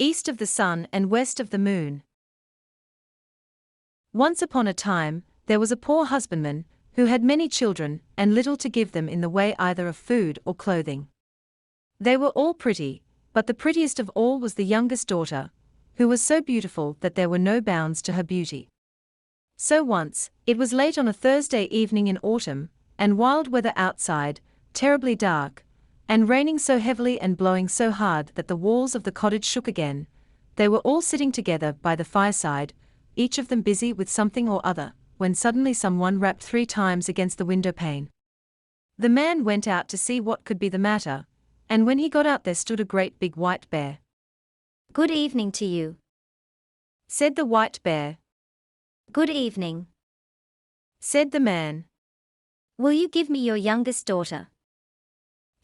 East of the sun and west of the moon. Once upon a time, there was a poor husbandman, who had many children, and little to give them in the way either of food or clothing. They were all pretty, but the prettiest of all was the youngest daughter, who was so beautiful that there were no bounds to her beauty. So once, it was late on a Thursday evening in autumn, and wild weather outside, terribly dark, and raining so heavily and blowing so hard that the walls of the cottage shook again, they were all sitting together by the fireside, each of them busy with something or other, when suddenly someone rapped 3 times against the window pane. The man went out to see what could be the matter, and when he got out there stood a great big white bear. "Good evening to you," said the white bear. "Good evening," said the man. "Will you give me your youngest daughter?"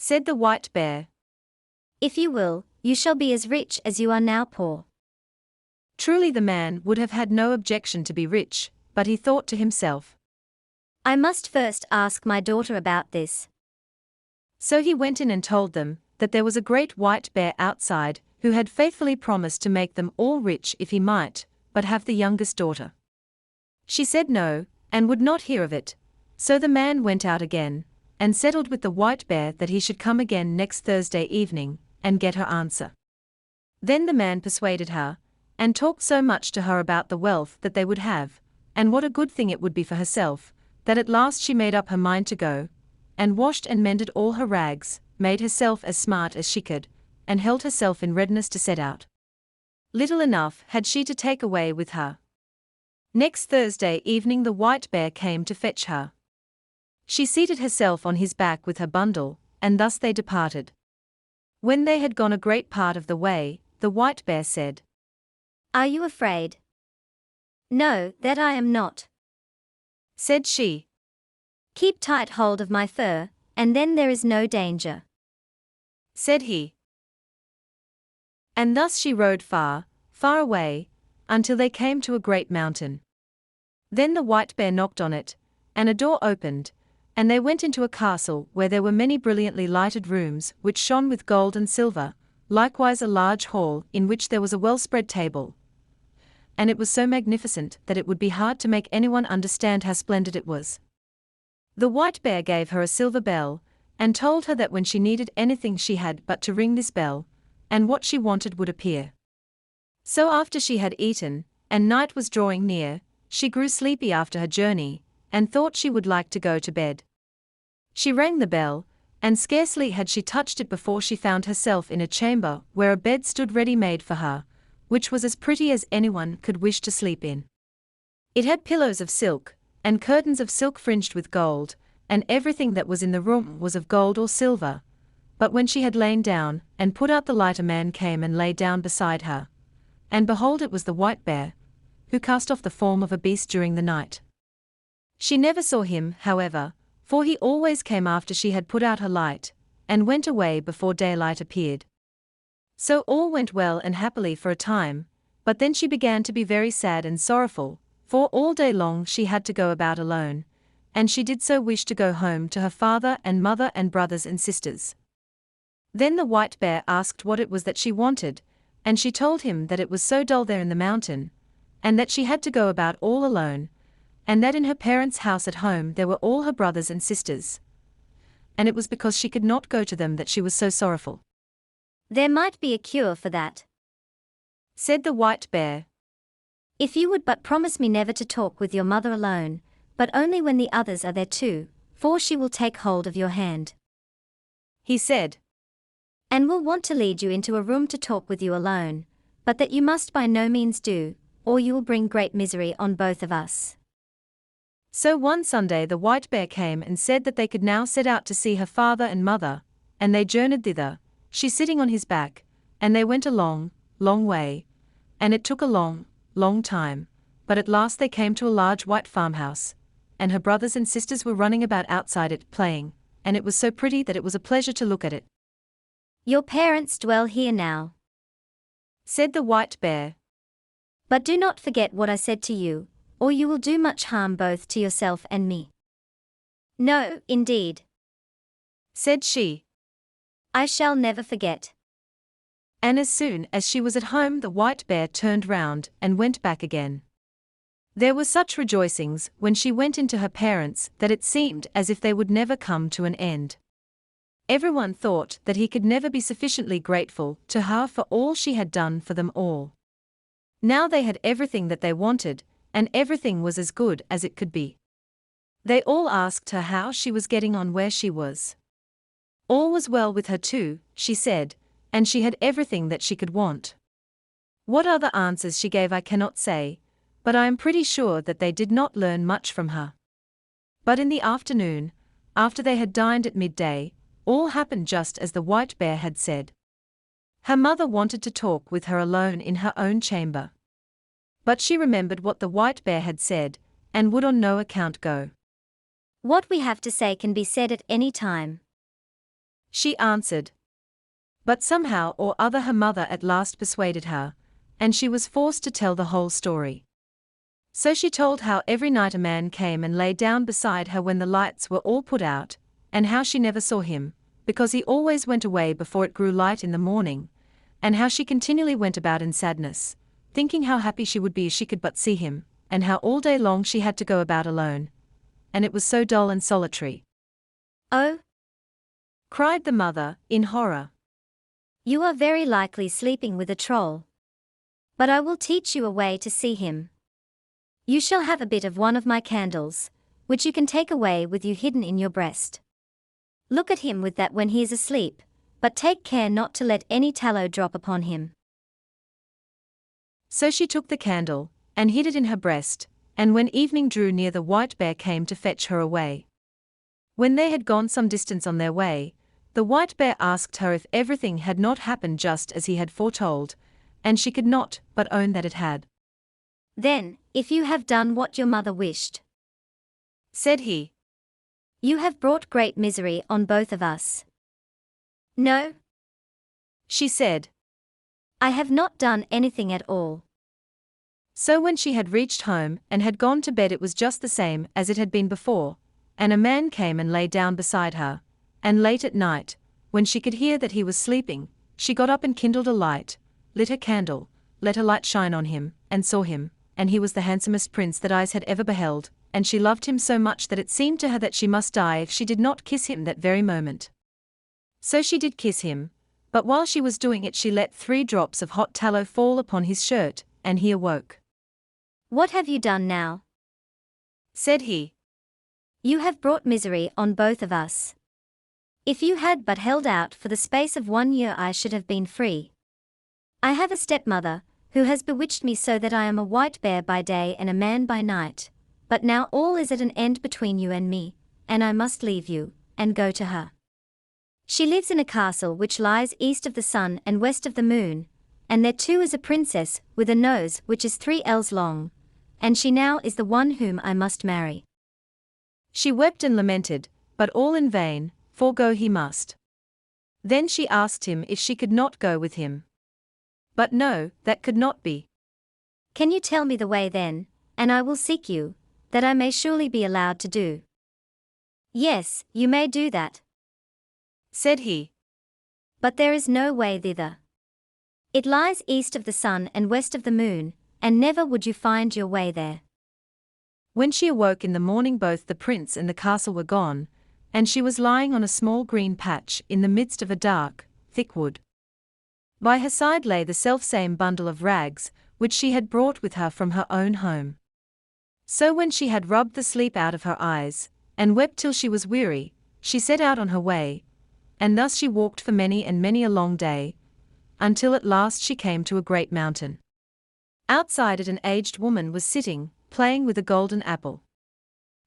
said the white bear. "If you will, you shall be as rich as you are now poor." Truly the man would have had no objection to be rich, but he thought to himself, "I must first ask my daughter about this." So he went in and told them that there was a great white bear outside, who had faithfully promised to make them all rich if he might, but have the youngest daughter. She said no, and would not hear of it, so the man went out again, and settled with the white bear that he should come again next Thursday evening, and get her answer. Then the man persuaded her, and talked so much to her about the wealth that they would have, and what a good thing it would be for herself, that at last she made up her mind to go, and washed and mended all her rags, made herself as smart as she could, and held herself in readiness to set out. Little enough had she to take away with her. Next Thursday evening the white bear came to fetch her. She seated herself on his back with her bundle, and thus they departed. When they had gone a great part of the way, the white bear said, "Are you afraid?" "No, that I am not," said she. "Keep tight hold of my fur, and then there is no danger," said he. And thus she rode far, far away, until they came to a great mountain. Then the white bear knocked on it, and a door opened, and they went into a castle where there were many brilliantly lighted rooms which shone with gold and silver, likewise a large hall in which there was a well-spread table. And it was so magnificent that it would be hard to make anyone understand how splendid it was. The white bear gave her a silver bell, and told her that when she needed anything she had but to ring this bell, and what she wanted would appear. So after she had eaten, and night was drawing near, she grew sleepy after her journey, and thought she would like to go to bed. She rang the bell, and scarcely had she touched it before she found herself in a chamber where a bed stood ready-made for her, which was as pretty as anyone could wish to sleep in. It had pillows of silk, and curtains of silk fringed with gold, and everything that was in the room was of gold or silver. But when she had lain down, and put out the light, a man came and lay down beside her. And behold, it was the white bear, who cast off the form of a beast during the night. She never saw him, however, for he always came after she had put out her light, and went away before daylight appeared. So all went well and happily for a time, but then she began to be very sad and sorrowful, for all day long she had to go about alone, and she did so wish to go home to her father and mother and brothers and sisters. Then the white bear asked what it was that she wanted, and she told him that it was so dull there in the mountain, and that she had to go about all alone, and that in her parents' house at home there were all her brothers and sisters. And it was because she could not go to them that she was so sorrowful. "There might be a cure for that," said the white bear. "If you would but promise me never to talk with your mother alone, but only when the others are there too, for she will take hold of your hand," he said, "and will want to lead you into a room to talk with you alone, but that you must by no means do, or you will bring great misery on both of us." So one Sunday the white bear came and said that they could now set out to see her father and mother, and they journeyed thither, she sitting on his back, and they went a long, long way, and it took a long, long time, but at last they came to a large white farmhouse, and her brothers and sisters were running about outside it playing, and it was so pretty that it was a pleasure to look at it. "Your parents dwell here now," said the white bear, "but do not forget what I said to you, or you will do much harm both to yourself and me." "No, indeed," said she, "I shall never forget." And as soon as she was at home, the white bear turned round and went back again. There were such rejoicings when she went into her parents that it seemed as if they would never come to an end. Everyone thought that he could never be sufficiently grateful to her for all she had done for them all. Now they had everything that they wanted, and everything was as good as it could be. They all asked her how she was getting on where she was. All was well with her too, she said, and she had everything that she could want. What other answers she gave I cannot say, but I am pretty sure that they did not learn much from her. But in the afternoon, after they had dined at midday, all happened just as the white bear had said. Her mother wanted to talk with her alone in her own chamber. But she remembered what the white bear had said, and would on no account go. What we have to say can be said at any time, she answered. But somehow or other her mother at last persuaded her, and she was forced to tell the whole story. So she told how every night a man came and lay down beside her when the lights were all put out, and how she never saw him, because he always went away before it grew light in the morning, and how she continually went about in sadness, thinking how happy she would be if she could but see him, and how all day long she had to go about alone. And it was so dull and solitary. "Oh," cried the mother, in horror. "you are very likely sleeping with a troll. But I will teach you a way to see him. You shall have a bit of one of my candles, which you can take away with you hidden in your breast. Look at him with that when he is asleep, but take care not to let any tallow drop upon him." So she took the candle, and hid it in her breast, and when evening drew near the white bear came to fetch her away. When they had gone some distance on their way, the white bear asked her if everything had not happened just as he had foretold, and she could not but own that it had. "Then, if you have done what your mother wished," said he, "you have brought great misery on both of us." "No," she said. "I have not done anything at all." So when she had reached home and had gone to bed, it was just the same as it had been before, and a man came and lay down beside her, and late at night, when she could hear that he was sleeping, she got up and kindled a light, lit her candle, let her light shine on him, and saw him, and he was the handsomest prince that eyes had ever beheld, and she loved him so much that it seemed to her that she must die if she did not kiss him that very moment. So she did kiss him, but while she was doing it she let 3 drops of hot tallow fall upon his shirt, and he awoke. "What have you done now?" said he. "You have brought misery on both of us. If you had but held out for the space of 1 year I should have been free. I have a stepmother, who has bewitched me so that I am a white bear by day and a man by night, but now all is at an end between you and me, and I must leave you, and go to her. She lives in a castle which lies east of the sun and west of the moon, and there too is a princess with a nose which is 3 ells long, and she now is the one whom I must marry." She wept and lamented, but all in vain, for go he must. Then she asked him if she could not go with him. But no, that could not be. "Can you tell me the way then, and I will seek you, that I may surely be allowed to do." "Yes, you may do that," said he. "But there is no way thither. It lies east of the sun and west of the moon, and never would you find your way there." When she awoke in the morning both the prince and the castle were gone, and she was lying on a small green patch in the midst of a dark, thick wood. By her side lay the selfsame bundle of rags, which she had brought with her from her own home. So when she had rubbed the sleep out of her eyes, and wept till she was weary, she set out on her way, and thus she walked for many and many a long day, until at last she came to a great mountain. Outside it an aged woman was sitting, playing with a golden apple.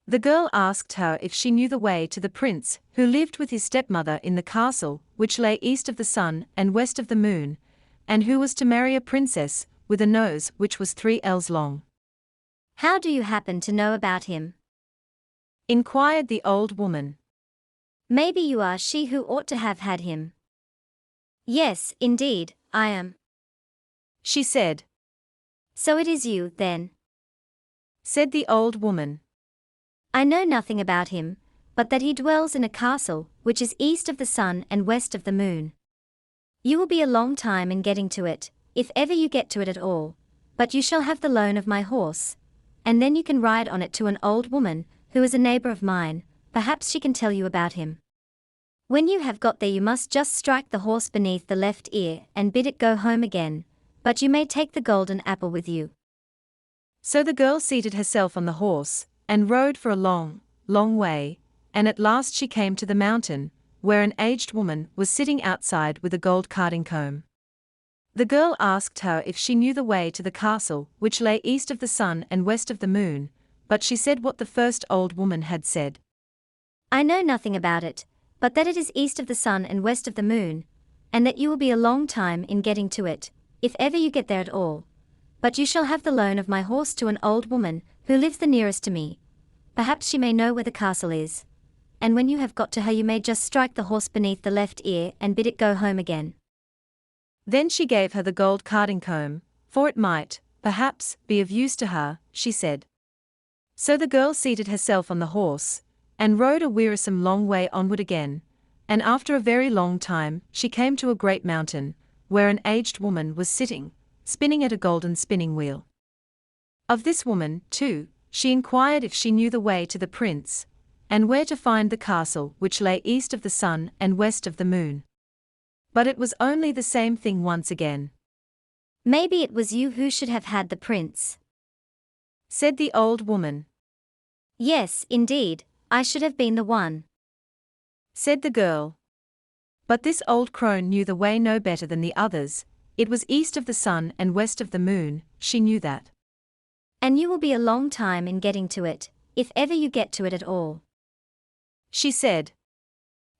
The girl asked her if she knew the way to the prince, who lived with his stepmother in the castle, which lay east of the sun and west of the moon, and who was to marry a princess with a nose which was 3 ells long. "How do you happen to know about him?" inquired the old woman. "Maybe you are she who ought to have had him." "Yes, indeed, I am," she said. "So it is you, then," said the old woman. "I know nothing about him, but that he dwells in a castle which is east of the sun and west of the moon." You will be a long time in getting to it, if ever you get to it at all, but you shall have the loan of my horse, and then you can ride on it to an old woman, who is a neighbor of mine, perhaps she can tell you about him. When you have got there you must just strike the horse beneath the left ear and bid it go home again, but you may take the golden apple with you. So the girl seated herself on the horse, and rode for a long, long way, and at last she came to the mountain, where an aged woman was sitting outside with a gold carding comb. The girl asked her if she knew the way to the castle which lay east of the sun and west of the moon, but she said what the first old woman had said. I know nothing about it, but that it is east of the sun and west of the moon, and that you will be a long time in getting to it, if ever you get there at all. But you shall have the loan of my horse to an old woman, who lives the nearest to me. Perhaps she may know where the castle is. And when you have got to her you may just strike the horse beneath the left ear and bid it go home again. Then she gave her the gold carding comb, for it might, perhaps, be of use to her, she said. So the girl seated herself on the horse, and rode a wearisome long way onward again, and after a very long time she came to a great mountain, where an aged woman was sitting, spinning at a golden spinning wheel. Of this woman, too, she inquired if she knew the way to the prince, and where to find the castle which lay east of the sun and west of the moon. But it was only the same thing once again. Maybe it was you who should have had the prince, said the old woman. Yes, indeed, I should have been the one, said the girl. But this old crone knew the way no better than the others. It was east of the sun and west of the moon, she knew that. And you will be a long time in getting to it, if ever you get to it at all, she said.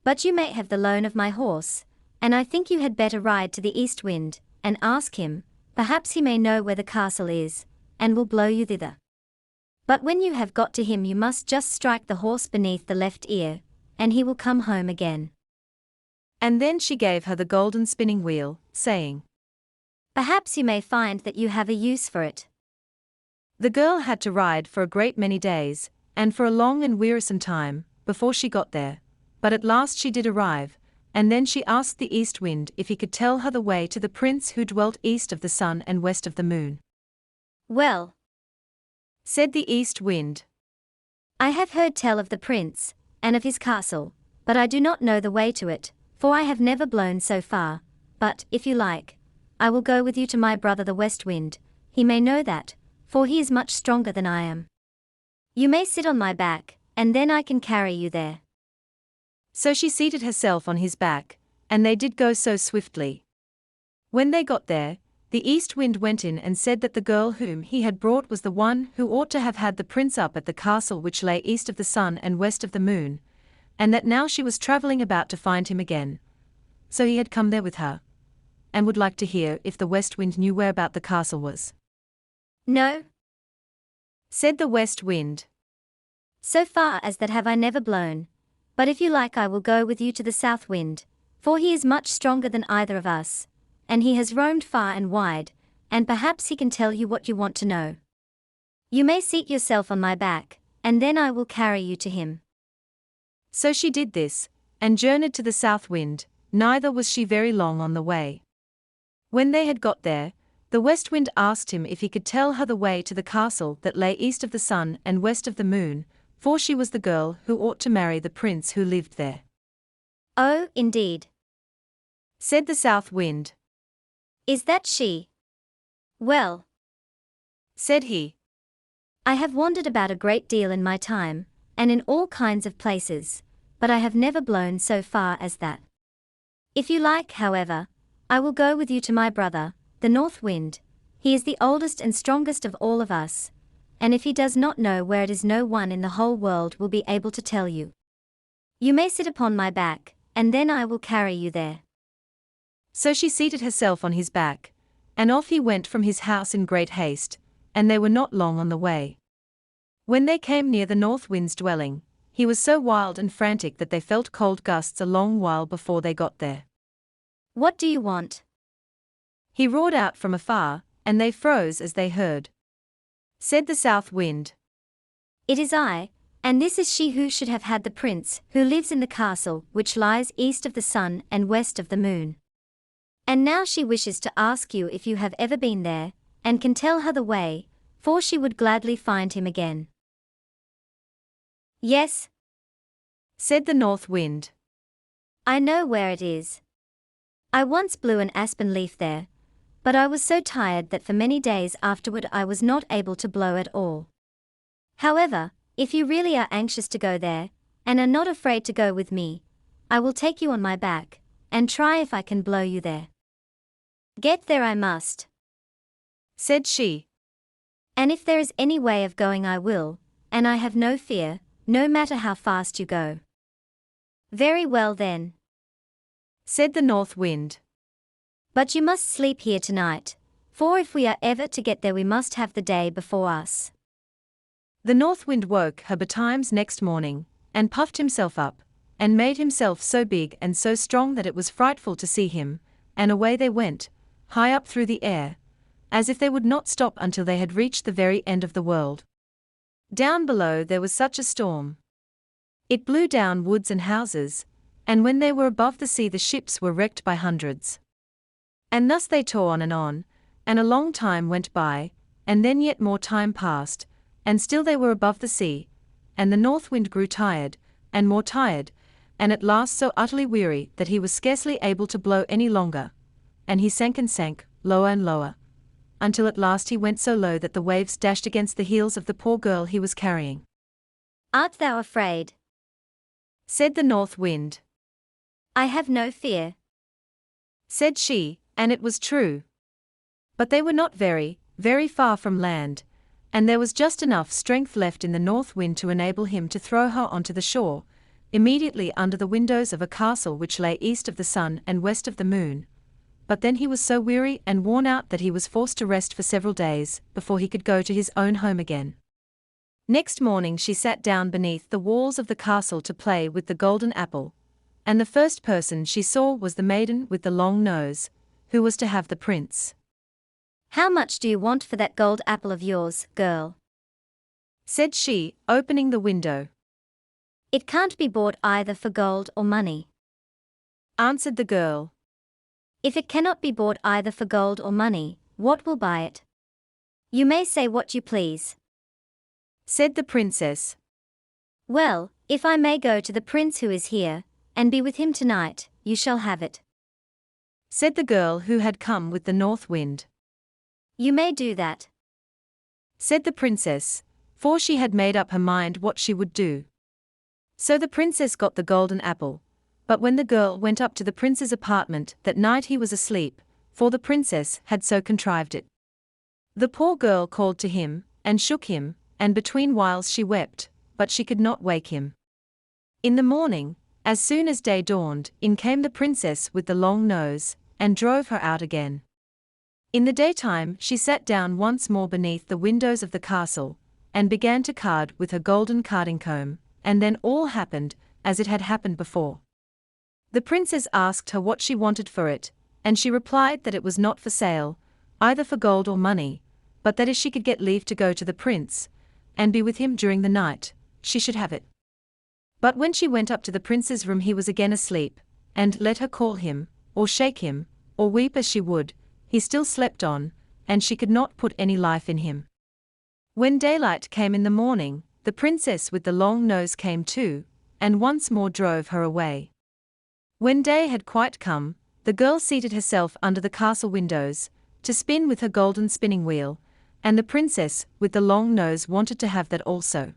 But you may have the loan of my horse, and I think you had better ride to the east wind, and ask him, perhaps he may know where the castle is, and will blow you thither. But when you have got to him you must just strike the horse beneath the left ear, and he will come home again. And then she gave her the golden spinning wheel, saying, Perhaps you may find that you have a use for it. The girl had to ride for a great many days, and for a long and wearisome time, before she got there, but at last she did arrive, and then she asked the east wind if he could tell her the way to the prince who dwelt east of the sun and west of the moon. Well, said the east wind, I have heard tell of the prince, and of his castle, but I do not know the way to it, for I have never blown so far, but, if you like, I will go with you to my brother the west wind, he may know that, for he is much stronger than I am. You may sit on my back, and then I can carry you there. So she seated herself on his back, and they did go so swiftly. When they got there, the east wind went in and said that the girl whom he had brought was the one who ought to have had the prince up at the castle which lay east of the sun and west of the moon, and that now she was travelling about to find him again. So he had come there with her, and would like to hear if the west wind knew whereabout the castle was. No, said the west wind. So far as that have I never blown, but if you like I will go with you to the south wind, for he is much stronger than either of us, and he has roamed far and wide, and perhaps he can tell you what you want to know. You may seat yourself on my back, and then I will carry you to him. So she did this, and journeyed to the south wind, neither was she very long on the way. When they had got there, the west wind asked him if he could tell her the way to the castle that lay east of the sun and west of the moon, for she was the girl who ought to marry the prince who lived there. Oh, indeed, said the south wind. Is that she? Well, said he, I have wandered about a great deal in my time, and in all kinds of places, but I have never blown so far as that. If you like, however, I will go with you to my brother, the north wind. He is the oldest and strongest of all of us, and if he does not know where it is no one in the whole world will be able to tell you. You may sit upon my back, and then I will carry you there. So she seated herself on his back, and off he went from his house in great haste, and they were not long on the way. When they came near the north wind's dwelling, he was so wild and frantic that they felt cold gusts a long while before they got there. What do you want? He roared out from afar, and they froze as they heard. Said the south wind, It is I, and this is she who should have had the prince who lives in the castle which lies east of the sun and west of the moon. And now she wishes to ask you if you have ever been there, and can tell her the way, for she would gladly find him again. Yes, said the North Wind. I know where it is. I once blew an aspen leaf there, but I was so tired that for many days afterward I was not able to blow at all. However, if you really are anxious to go there, and are not afraid to go with me, I will take you on my back, and try if I can blow you there. Get there I must, said she. And if there is any way of going I will, and I have no fear, no matter how fast you go. Very well then, said the North Wind. But you must sleep here tonight, for if we are ever to get there we must have the day before us. The North Wind woke her betimes next morning, and puffed himself up, and made himself so big and so strong that it was frightful to see him, and away they went, high up through the air, as if they would not stop until they had reached the very end of the world. Down below there was such a storm. It blew down woods and houses, and when they were above the sea the ships were wrecked by hundreds. And thus they tore on, and a long time went by, and then yet more time passed, and still they were above the sea, and the North Wind grew tired, and more tired, and at last so utterly weary that he was scarcely able to blow any longer, and he sank and sank, lower and lower, until at last he went so low that the waves dashed against the heels of the poor girl he was carrying. Art thou afraid? said the North Wind. I have no fear, said she, and it was true. But they were not very, very far from land, and there was just enough strength left in the North Wind to enable him to throw her onto the shore, immediately under the windows of a castle which lay east of the sun and west of the moon. But then he was so weary and worn out that he was forced to rest for several days before he could go to his own home again. Next morning she sat down beneath the walls of the castle to play with the golden apple, and the first person she saw was the maiden with the long nose, who was to have the prince. How much do you want for that gold apple of yours, girl? said she, opening the window. It can't be bought either for gold or money, answered the girl. If it cannot be bought either for gold or money, what will buy it? You may say what you please, said the princess. Well, if I may go to the prince who is here, and be with him tonight, you shall have it, said the girl who had come with the North Wind. You may do that, said the princess, for she had made up her mind what she would do. So the princess got the golden apple, but when the girl went up to the prince's apartment that night he was asleep, for the princess had so contrived it. The poor girl called to him, and shook him, and between whiles she wept, but she could not wake him. In the morning, as soon as day dawned, in came the princess with the long nose, and drove her out again. In the daytime she sat down once more beneath the windows of the castle, and began to card with her golden carding comb, and then all happened as it had happened before. The princess asked her what she wanted for it, and she replied that it was not for sale, either for gold or money, but that if she could get leave to go to the prince, and be with him during the night, she should have it. But when she went up to the prince's room he was again asleep, and let her call him, or shake him, or weep as she would, he still slept on, and she could not put any life in him. When daylight came in the morning, the princess with the long nose came too, and once more drove her away. When day had quite come, the girl seated herself under the castle windows, to spin with her golden spinning wheel, and the princess with the long nose wanted to have that also.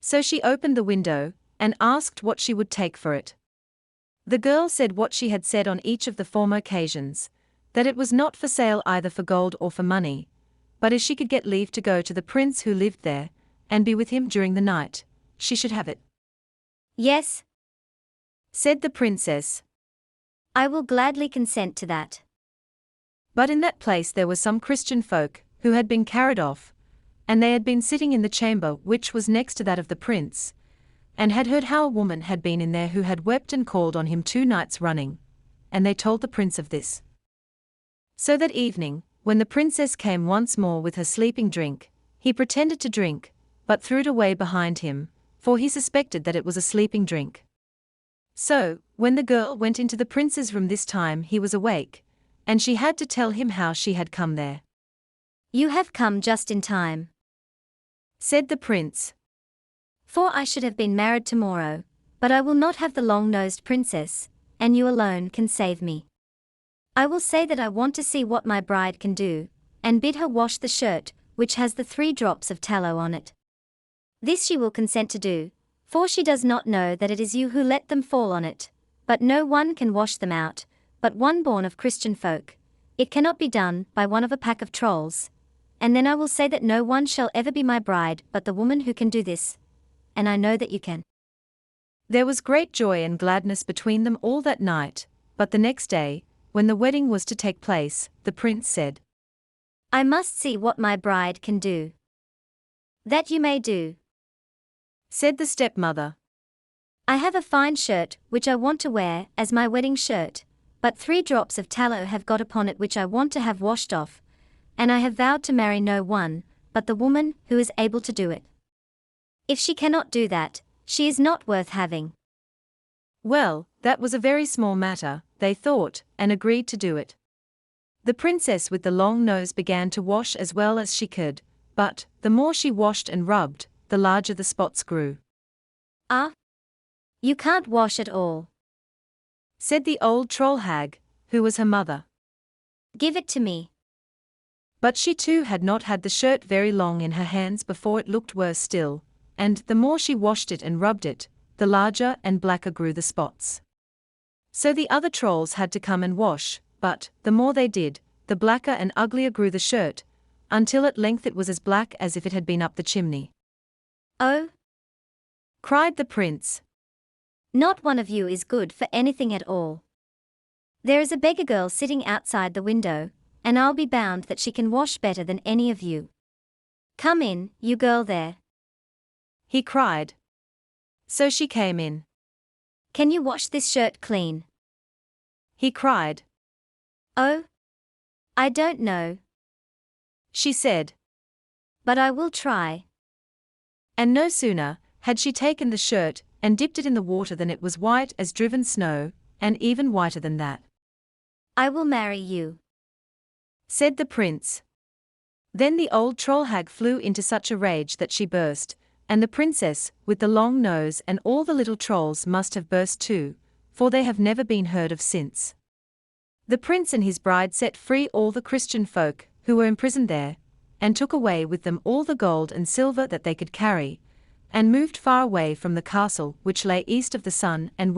So she opened the window, and asked what she would take for it. The girl said what she had said on each of the former occasions, that it was not for sale either for gold or for money, but if she could get leave to go to the prince who lived there, and be with him during the night, she should have it. Yes, said the princess. I will gladly consent to that. But in that place there were some Christian folk, who had been carried off, and they had been sitting in the chamber which was next to that of the prince, and had heard how a woman had been in there who had wept and called on him 2 nights running, and they told the prince of this. So that evening, when the princess came once more with her sleeping drink, he pretended to drink, but threw it away behind him, for he suspected that it was a sleeping drink. So, when the girl went into the prince's room this time he was awake, and she had to tell him how she had come there. You have come just in time, said the prince. For I should have been married tomorrow, but I will not have the long-nosed princess, and you alone can save me. I will say that I want to see what my bride can do, and bid her wash the shirt, which has the 3 drops of tallow on it. This she will consent to do, for she does not know that it is you who let them fall on it, but no one can wash them out, but one born of Christian folk. It cannot be done by one of a pack of trolls. And then I will say that no one shall ever be my bride but the woman who can do this. And I know that you can. There was great joy and gladness between them all that night, but the next day, when the wedding was to take place, the prince said, I must see what my bride can do. That you may do, said the stepmother. I have a fine shirt which I want to wear as my wedding shirt, but 3 drops of tallow have got upon it which I want to have washed off, and I have vowed to marry no one but the woman who is able to do it. If she cannot do that, she is not worth having. Well, that was a very small matter, they thought, and agreed to do it. The princess with the long nose began to wash as well as she could, but the more she washed and rubbed, the larger the spots grew. Ah! You can't wash at all, said the old troll hag, who was her mother. Give it to me. But she too had not had the shirt very long in her hands before it looked worse still, and the more she washed it and rubbed it, the larger and blacker grew the spots. So the other trolls had to come and wash, but the more they did, the blacker and uglier grew the shirt, until at length it was as black as if it had been up the chimney. Oh! cried the prince. Not one of you is good for anything at all. There is a beggar girl sitting outside the window, and I'll be bound that she can wash better than any of you. Come in, you girl there, he cried. So she came in. Can you wash this shirt clean? He cried. Oh! I don't know, she said. But I will try. And no sooner had she taken the shirt and dipped it in the water than it was white as driven snow, and even whiter than that. I will marry you, said the prince. Then the old troll hag flew into such a rage that she burst, and the princess, with the long nose and all the little trolls must have burst too, for they have never been heard of since. The prince and his bride set free all the Christian folk who were imprisoned there, and took away with them all the gold and silver that they could carry, and moved far away from the castle which lay east of the sun and